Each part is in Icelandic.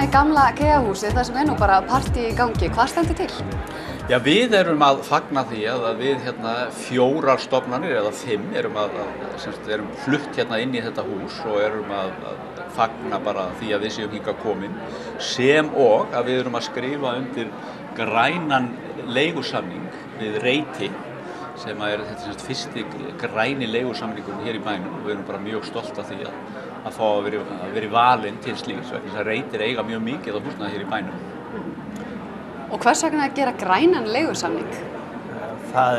hérna í gamla Kea-húsi, það sem nú bara partí í gangi. Hvað stendur til? Já, við erum að fagna því að við 4 stofnanir eða 5 erum flutt inn í þetta hús og erum að fagna bara því að við séum hingað komin, sem og að við erum að skrifa undir grænan leigusamning við Reiti, sem þetta fyrsti græni leigusamningurinn hér í bænum, og við erum bara mjög stolt af því að fá að vera valin til slíks, vegna þess að Reitir eiga mjög mikið á húsnæði hér í bænum. Og hvers vegna að gera grænan leigusamning? Það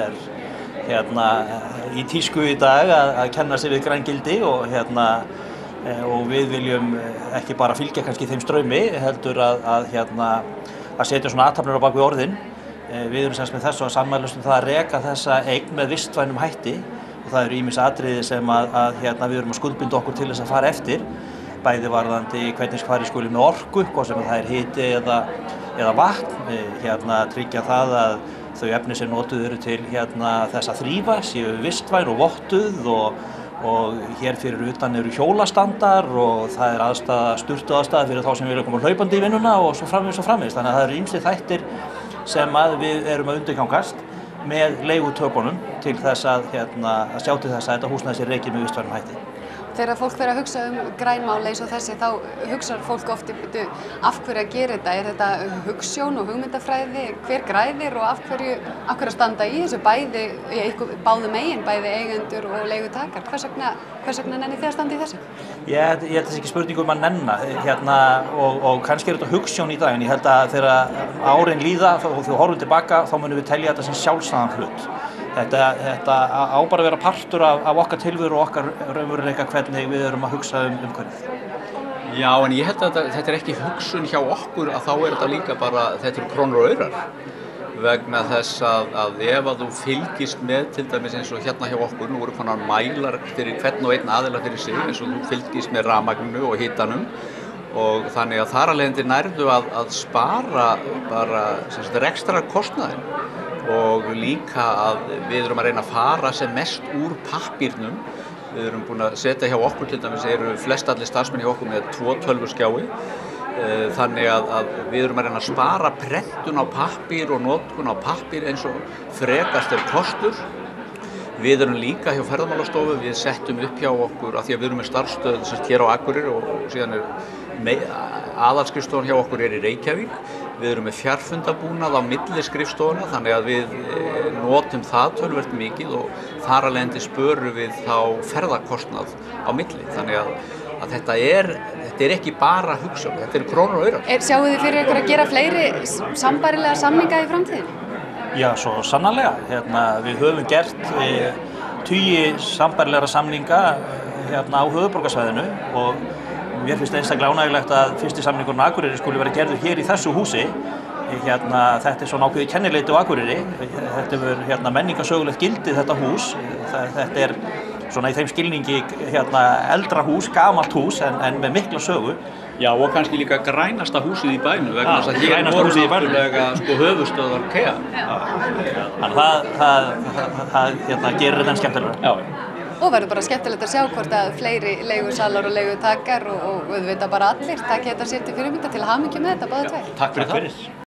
í tísku í dag að kenna sig við grængildi og við viljum ekki bara fylgja kannski þeim straumi, heldur að setja svona athafnir á bak við orðin. Við erum með þessu að sammælast það að reka þessa eign með vistvænum hætti, og það eru ýmis atriði sem við erum að skuldbinda okkur til þess að fara eftir, bæði varðandi hvernig fari skuli með orku, hvort sem það hiti eða vatn, tryggja það að þau efni sem notuð eru til þess að þrífa séu vistvæn og vottuð, og hér fyrir utan eru hjólastandar og það er sturtuaðstaða fyrir þá sem vilja koma hlaupandi í vinnuna og svo framvegis og framvegis. Þannig að það eru ýmsir þættir sem við erum að undirgangast með leigutökunum til þess að sjá til þess að þetta húsnæði sé rekið með vistvænum hætti. Þegar fólk fer að hugsa grænmál eins og þessi, þá hugsar fólk oft af hverju að gera þetta. Er þetta hugsjón og hugmyndafræði? Hver græðir og af hverju að standa í þessu báðum megin, bæði eigendur og leigutakar? Hvers vegna nennið þið að standa í þessu? Ég held þessi ekki spurning að nenna og kannski er þetta hugsjón í dag, en ég held að þegar árin líða og þú horfum tilbaka, þá munum við telja þetta sem sjálfsagðan hlut. Þetta á bara að vera partur af okkar tilveru og okkar raunveruleika hvernig við erum að hugsa umhverfið. Já, en ég held að þetta er ekki hugsun hjá okkur, að þá er þetta líka bara, þetta eru krónur og aurar. Vegna þess að ef þú fylgist með, til dæmis eins og hérna hjá okkur, nú eru konar mælar fyrir hvern og einn aðila fyrir sig, eins og þú fylgist með rafmagninu og hitanum, og þannig að þar af leiðandi nærðu að spara bara rekstrarkostnaðinn. Og líka að við erum að reyna að fara sem mest úr pappírnum. Við erum búin að setja hjá okkur, til dæmis eru flestallir starfsmenn hjá okkur með 2 tölvuskjái. Þannig að við erum að reyna að spara prentun á pappír og notkun á pappír eins og frekast kostur. Við erum líka hjá Ferðamálastofu, við settum upp hjá okkur, af því að við erum með starfsstöð hér á Akureyri og síðan aðalskrifstofan hjá okkur í Reykjavík. Við erum með fjarfundabúnað á milli skrifstofuna, þannig að við notum það töluvert mikið og þar af leiðandi spörum við þá ferðakostnað á milli. Þannig að þetta er ekki bara hugsjón, þetta er krónur og aurar. Sjáu þið fyrir ykkur að gera fleiri sambærilega samninga í framtíðinni? Já, svo sannarlega. Við höfum gert tugi sambærilegra samninga á höfuðborgarsvæðinu og mér finnst einstaklega ánægjulegt að fyrsti samningurinn á Akureyri skuli vera gerður hér í þessu húsi. Þetta er svona ákveðið kennileiti á Akureyri. Þetta er menningarsögulegt gildi þetta hús. Þetta er svona í þeim skilningi eldra hús, gamalt hús en með mikla sögu. Já, og kannski líka grænasta húsið í bænum, vegna þess að hér voru náttúrulega höfuðstöðvar Kea. Þannig það gerir þetta skemmtilega. Og verður bara skemmtilegt að sjá hvort að fleiri leigusalar og leigutakar og auðvitað bara allir taki þetta sér til fyrirmyndar. Til hamingju með þetta, báðir tveir. Takk fyrir það.